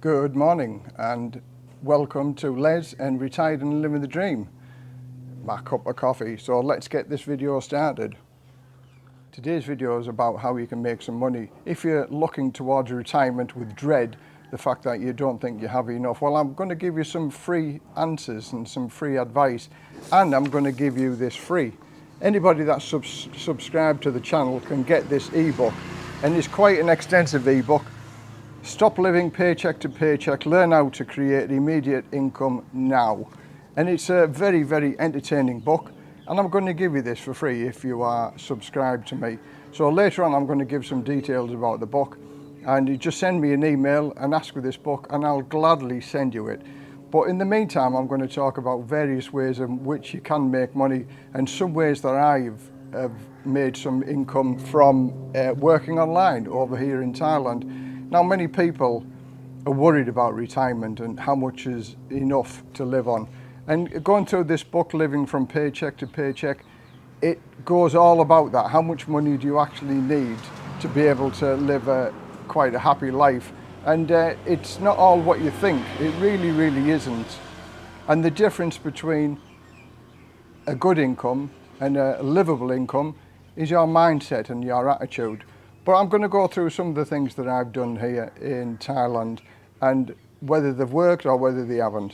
Good morning and welcome to Les and Retired and Living the Dream. My cup of coffee. So let's get this video started. Today's video is about how you can make some money. If you're looking towards retirement with dread, the fact that you don't think you have enough, well, I'm going to give you some free answers and some free advice, and I'm going to give you this free. Anybody that's subscribed to the channel can get this ebook, and it's quite an extensive ebook. Stop Living Paycheck to Paycheck, Learn How to Create Immediate Income Now. And it's a very, very entertaining book. And I'm going to give you this for free if you are subscribed to me. So later on, I'm going to give some details about the book. And you just send me an email and ask for this book, and I'll gladly send you it. But in the meantime, I'm going to talk about various ways in which you can make money, and some ways that I've made some income from working online over here in Thailand. Now, many people are worried about retirement and how much is enough to live on. And going through this book, Living from Paycheck to Paycheck, it goes all about that. How much money do you actually need to be able to live quite a happy life? And it's not all what you think. It really, really isn't. And the difference between a good income and a livable income is your mindset and your attitude. But I'm going to go through some of the things that I've done here in Thailand and whether they've worked or whether they haven't.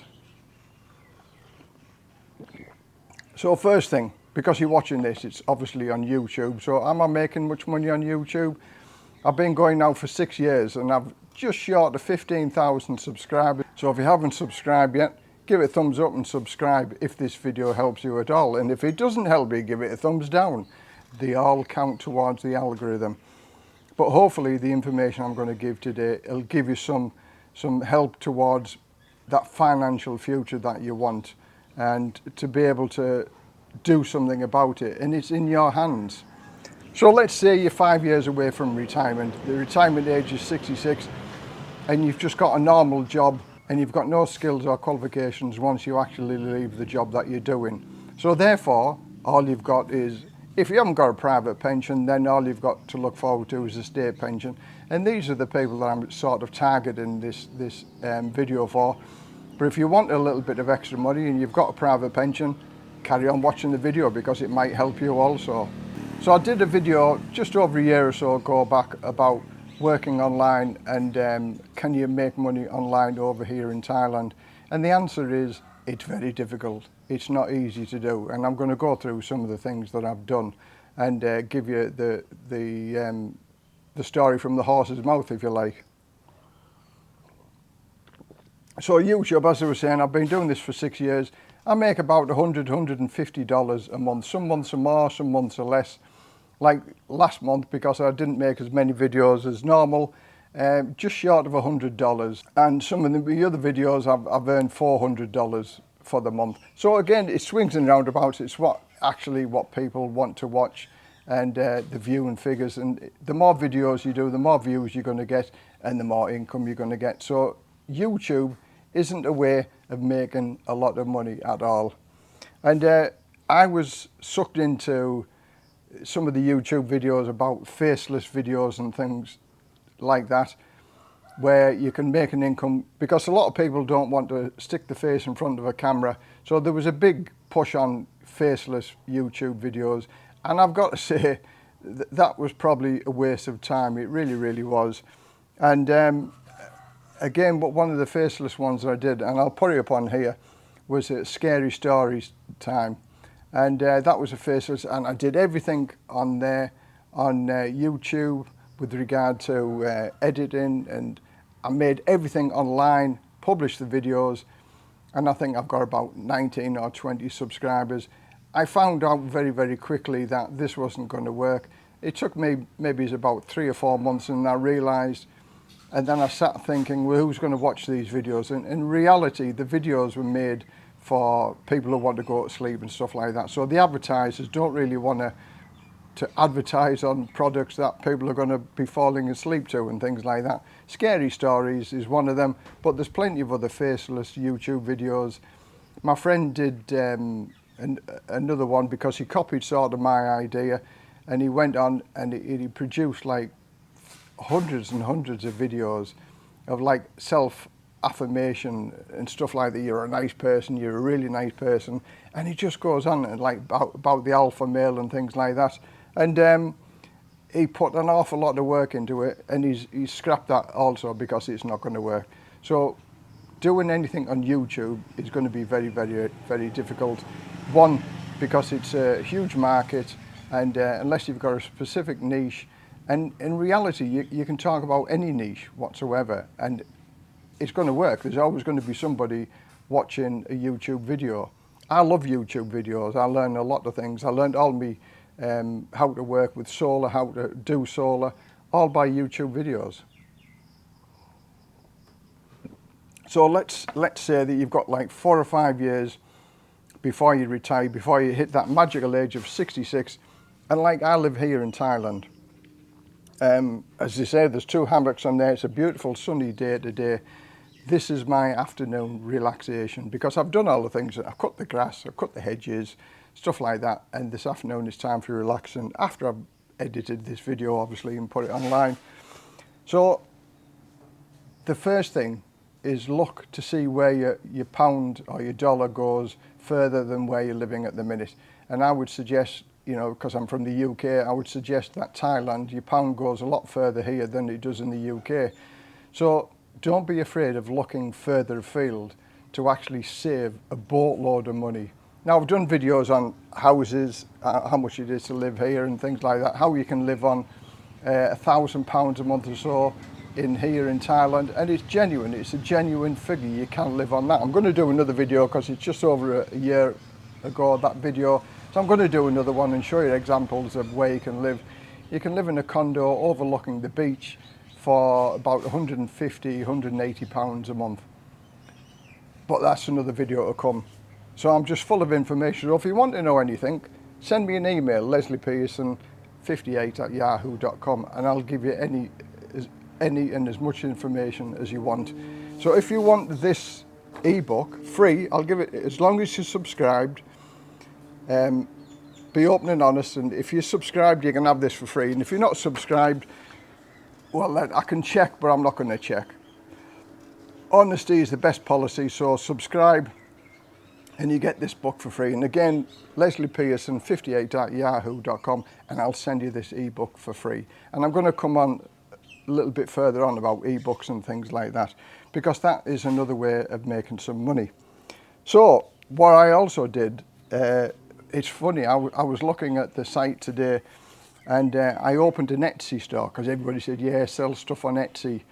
So first thing, because you're watching this, it's obviously on YouTube. So am I making much money on YouTube? I've been going now for 6 years and I've just short of 15,000 subscribers. So if you haven't subscribed yet, give it a thumbs up and subscribe if this video helps you at all. And if it doesn't help you, give it a thumbs down. They all count towards the algorithm. But hopefully the information I'm going to give today will give you some help towards that financial future that you want, and to be able to do something about it, and it's in your hands. So let's say you're 5 years away from retirement. The retirement age is 66 and you've just got a normal job and you've got no skills or qualifications once you actually leave the job that you're doing. So therefore, all you've got is, if you haven't got a private pension, then all you've got to look forward to is a state pension. And these are the people that I'm sort of targeting this video for. But if you want a little bit of extra money and you've got a private pension, carry on watching the video because it might help you also. So I did a video just over a year or so ago back about working online and can you make money online over here in Thailand? And the answer is, it's very difficult. It's not easy to do, and I'm going to go through some of the things that I've done and give you the story from the horse's mouth, if you like. So YouTube, as I was saying, I've been doing this for 6 years. I make about $100, $150 a month. Some months are more, some months are less. Like last month, because I didn't make as many videos as normal, just short of $100. And some of the other videos I've earned $400 for the month. So again, it swings and roundabouts. It's what people want to watch, and the viewing figures. And the more videos you do, the more views you're going to get and the more income you're going to get. So YouTube isn't a way of making a lot of money at all. And I was sucked into some of the YouTube videos about faceless videos and things like that, where you can make an income, because a lot of people don't want to stick the face in front of a camera. So there was a big push on faceless YouTube videos, and I've got to say that was probably a waste of time. It really, really was. And again, one of the faceless ones I did, and I'll put it up on here, was a scary stories time. And that was a faceless, and I did everything on there on YouTube with regard to editing, and I made everything online, published the videos, and I think I've got about 19 or 20 subscribers. I found out very, very quickly that this wasn't going to work. It took me maybe about 3 or 4 months, and I realized, and then I sat thinking, well, who's going to watch these videos? And in reality, the videos were made for people who want to go to sleep and stuff like that. So the advertisers don't really want to advertise on products that people are going to be falling asleep to and things like that. Scary Stories is one of them, but there's plenty of other faceless YouTube videos. My friend did another one because he copied sort of my idea, and he went on and he produced like hundreds and hundreds of videos of like self affirmation and stuff like that. You're a nice person, you're a really nice person. And he just goes on and like about the alpha male and things like that. And he put an awful lot of work into it, and he's scrapped that also because it's not going to work. So doing anything on YouTube is going to be very, very, very difficult. One, because it's a huge market, and unless you've got a specific niche, and in reality, you can talk about any niche whatsoever, and it's going to work. There's always going to be somebody watching a YouTube video. I love YouTube videos. I learn a lot of things. I learned all my how to work with solar, how to do solar, all by YouTube videos. So let's say that you've got like 4 or 5 years before you retire, before you hit that magical age of 66, and like I live here in Thailand. As they say, there's 2 hammocks on there. It's a beautiful sunny day today. This is my afternoon relaxation because I've done all the things. I've cut the grass, I've cut the hedges, stuff like that. And this afternoon is time for relaxing after I've edited this video, obviously, and put it online. So the first thing is look to see where your pound or your dollar goes further than where you're living at the minute. And I would suggest, you know, because I'm from the UK, I would suggest that Thailand, your pound goes a lot further here than it does in the UK. So don't be afraid of looking further afield to actually save a boatload of money. Now, I've done videos on houses, how much it is to live here and things like that, how you can live on £1,000 a month or so here in Thailand, and it's genuine. It's a genuine figure. You can live on that. I'm going to do another video because it's just over a year ago, that video. So I'm going to do another one and show you examples of where you can live. You can live in a condo overlooking the beach for about £150, £180 a month. But that's another video to come. So I'm just full of information. So if you want to know anything, send me an email, lesliepearson58@yahoo.com, and I'll give you any and as much information as you want. So if you want this ebook free, I'll give it, as long as you're subscribed. Be open and honest, and if you're subscribed, you can have this for free. And if you're not subscribed, well, I can check, but I'm not going to check. Honesty is the best policy, so subscribe and you get this book for free. And again, lesliepearson58@yahoo.com, and I'll send you this ebook for free. And I'm going to come on a little bit further on about ebooks and things like that, because that is another way of making some money. So what I also did, it's funny, I was looking at the site today, and I opened an Etsy store because everybody said, yeah, sell stuff on Etsy.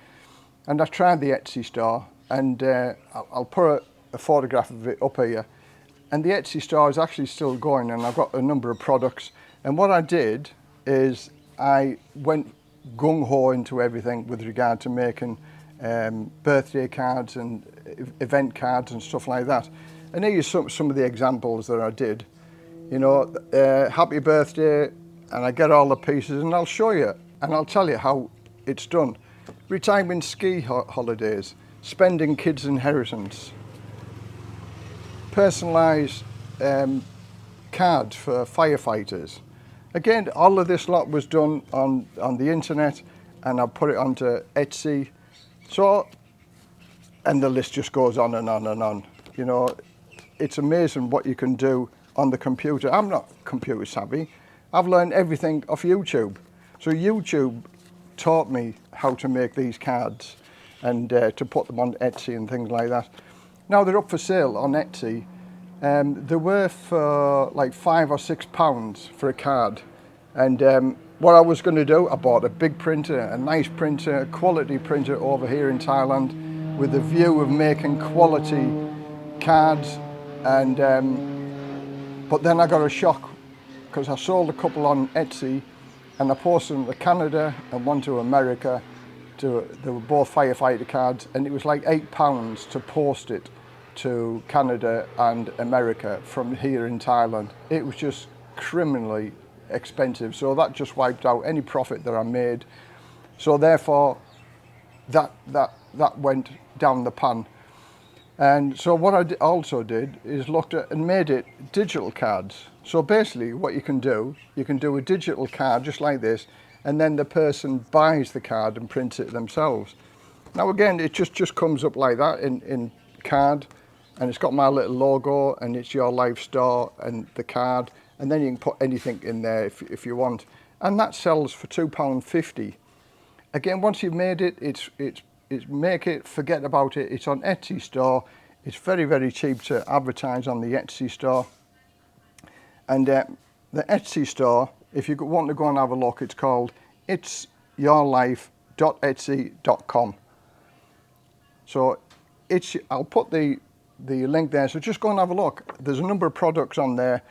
And I tried the Etsy store, and I'll put a photograph of it up here. And the Etsy store is actually still going, and I've got a number of products. And what I did is I went gung-ho into everything with regard to making birthday cards and event cards and stuff like that. And here's some of the examples that I did. You know, happy birthday, and I get all the pieces, and I'll show you, and I'll tell you how it's done. Retirement ski holidays, spending kids' inheritance, personalised cards for firefighters. Again, all of this lot was done on the internet, and I put it onto Etsy. So, and the list just goes on and on and on. You know, it's amazing what you can do on the computer. I'm not computer savvy. I've learned everything off YouTube. So YouTube taught me how to make these cards and to put them on Etsy and things like that. Now they're up for sale on Etsy. They were for like £5 or £6 for a card. And what I was going to do, I bought a big printer, a nice printer, a quality printer over here in Thailand, with a view of making quality cards. And but then I got a shock because I sold a couple on Etsy, and I posted them to Canada and one to America. They were both firefighter cards, and it was like £8 to post it to Canada and America from here in Thailand. It was just criminally expensive, so that just wiped out any profit that I made. So therefore, that went down the pan. And so what I also did is looked at and made it digital cards. So basically what you can do a digital card just like this, and then the person buys the card and prints it themselves. Now again, it just comes up like that in card, and it's got my little logo, and it's your life store and the card, and then you can put anything in there if you want, and that sells for £2.50. Again, once you've made it, it's make it, forget about it. It's on Etsy store. It's very, very cheap to advertise on the Etsy store. And the Etsy store, if you want to go and have a look, it's called itsyourlife.etsy.com. So I'll put the link there, so just go and have a look. There's a number of products on there.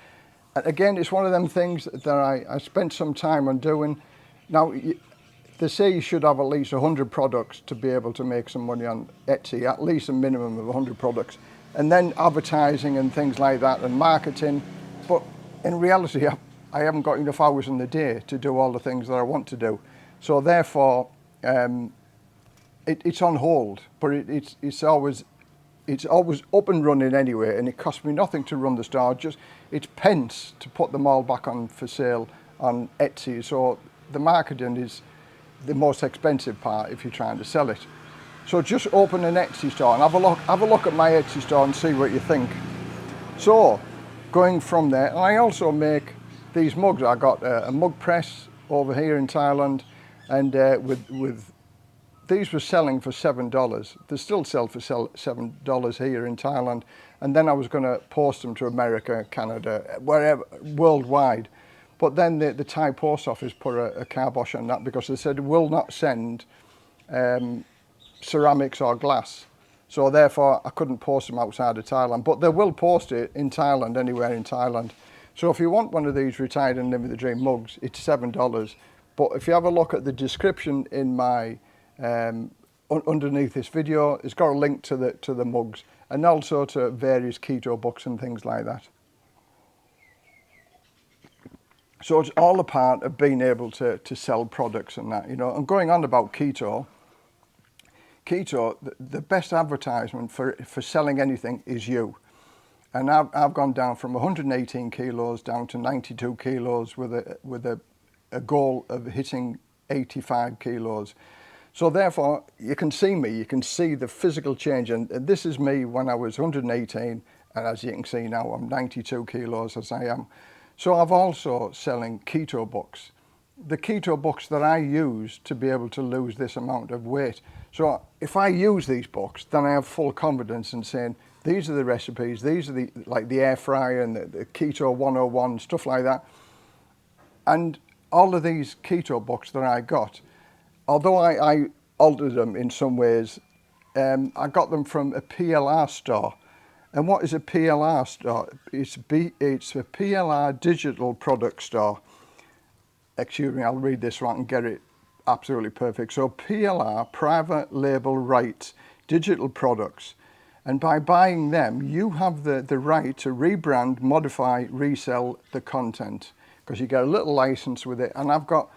And again, it's one of them things that I spent some time on doing. Now, they say you should have at least 100 products to be able to make some money on Etsy, at least a minimum of 100 products. And then advertising and things like that and marketing. But in reality, I haven't got enough hours in the day to do all the things that I want to do. So therefore, it's on hold, but it's always up and running anyway, and it costs me nothing to run the store. It's pence to put them all back on for sale on Etsy. So the marketing is the most expensive part if you're trying to sell it. So just open an Etsy store and have a look at my Etsy store and see what you think. So going from there, and I also make these mugs. I got a mug press over here in Thailand, and with these were selling for $7. They still sell for $7 here in Thailand. And then I was going to post them to America, Canada, wherever, worldwide. But then the Thai post office put a kibosh on that because they said it will not send ceramics or glass. So therefore I couldn't post them outside of Thailand. But they will post it in Thailand, anywhere in Thailand. So if you want one of these Retired and Living the Dream mugs, it's $7. But if you have a look at the description in my underneath this video, it's got a link to the mugs and also to various keto books and things like that. So it's all a part of being able to sell products and that, you know. And going on about keto, the best advertisement for selling anything is you. And I've gone down from 118 kilos down to 92 kilos with a goal of hitting 85 kilos. So therefore, you can see me, you can see the physical change. And this is me when I was 118, and as you can see now, I'm 92 kilos as I am. So I've also selling keto books. The keto books that I use to be able to lose this amount of weight. So if I use these books, then I have full confidence in saying, these are the recipes, these are like the air fryer and the Keto 101, stuff like that. And all of these keto books that I got, although I altered them in some ways, I got them from a PLR store. And what is a PLR store? It's a PLR digital product store. Excuse me, I'll read this right and get it absolutely perfect. So PLR, private label rights, digital products. And by buying them, you have the right to rebrand, modify, resell the content, because you get a little license with it. And I've got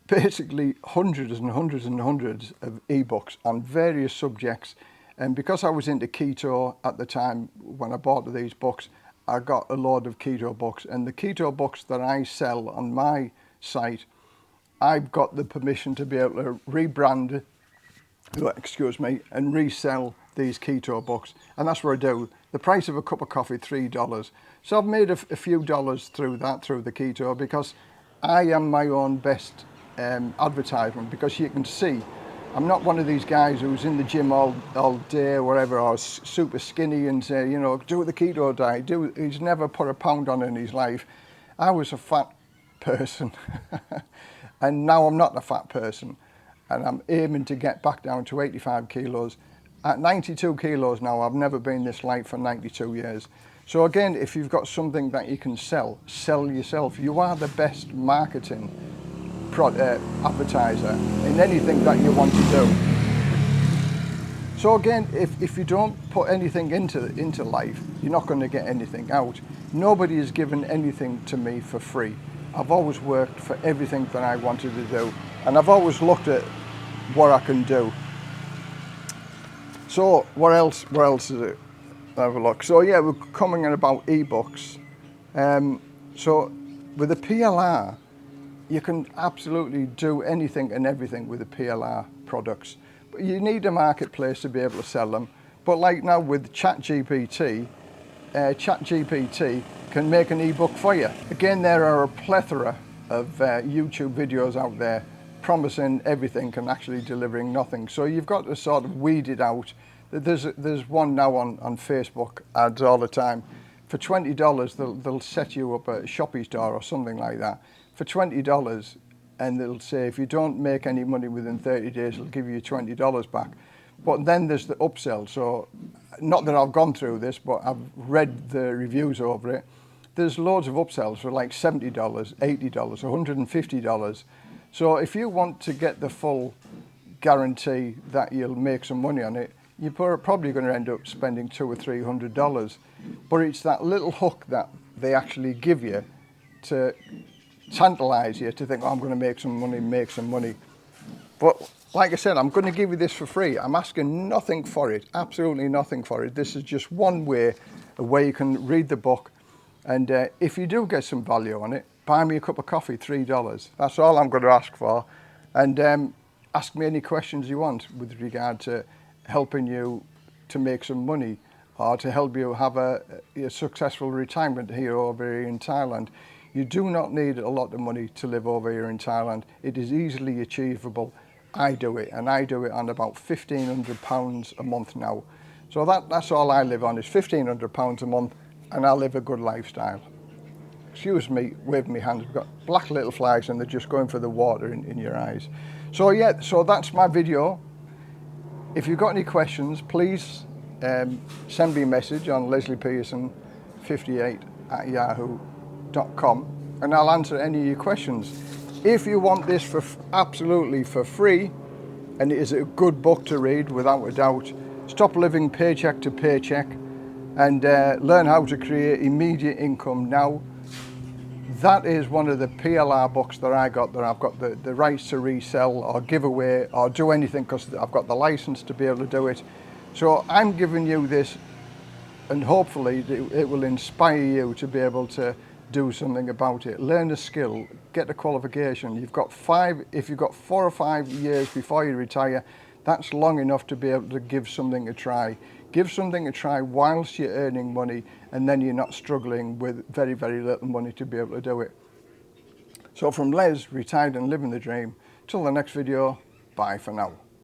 basically hundreds and hundreds and hundreds of ebooks on various subjects. And because I was into keto at the time when I bought these books, I got a load of keto books. And the keto books that I sell on my site, I've got the permission to be able to rebrand, excuse me, and resell these keto books. And that's what I do. The price of a cup of coffee, $3. So I've made a few dollars through the keto, because I am my own best advertisement. Because you can see, I'm not one of these guys who's in the gym all day or whatever, or super skinny and say, you know, do the keto diet. He's never put a pound on in his life. I was a fat person and now I'm not a fat person, and I'm aiming to get back down to 85 kilos. At 92 kilos now, I've never been this light for 92 years. So again, if you've got something that you can sell yourself. You are the best marketing advertiser in anything that you want to do. So again, if you don't put anything into life, you're not going to get anything out. Nobody has given anything to me for free. I've always worked for everything that I wanted to do, and I've always looked at what I can do. So what else is it? Have a look. So yeah, we're coming in about ebooks. So with the PLR, you can absolutely do anything and everything with the PLR products. You need a marketplace to be able to sell them. But like now with ChatGPT, ChatGPT can make an ebook for you. Again, there are a plethora of YouTube videos out there promising everything and actually delivering nothing. So you've got to sort of weed it out. There's one now on Facebook ads all the time. For $20, they'll set you up a Shopee store or something like that. For $20, and they'll say if you don't make any money within 30 days, they'll give you $20 back. But then there's the upsell. So not that I've gone through this, but I've read the reviews over it. There's loads of upsells for like $70, $80, $150. So if you want to get the full guarantee that you'll make some money on it, you're probably going to end up spending $200 or $300. But it's that little hook that they actually give you to tantalize you to think, oh, I'm going to make some money. But like I said, I'm going to give you this for free. I'm asking nothing for it, absolutely nothing for it. This is just one way, a way you can read the book. And if you do get some value on it, buy me a cup of coffee, $3. That's all I'm going to ask for. And ask me any questions you want with regard to helping you to make some money or to help you have a successful retirement over here in Thailand. You do not need a lot of money to live over here in Thailand. It is easily achievable. I do it, and I do it on about £1,500 a month now. So that's all I live on is £1,500 a month, and I live a good lifestyle. Excuse me, waving my hands. We've got black little flies and they're just going for the water in your eyes. So yeah, so that's my video. If you've got any questions, please send me a message on lesliepearson58@yahoo.com and I'll answer any of your questions. If you want this for absolutely for free, and it is a good book to read without a doubt, Stop Living Paycheck to Paycheck and learn how to create immediate income now. That is one of the PLR books that I got, that I've got the rights to resell or give away or do anything because I've got the license to be able to do it. So I'm giving you this, and hopefully it will inspire you to be able to do something about it. Learn a skill, get a qualification. If you've got 4 or 5 years before you retire, that's long enough to be able to give something a try. Give something a try whilst you're earning money, and then you're not struggling with very, very little money to be able to do it. So from Les, retired and living the dream, till the next video, bye for now.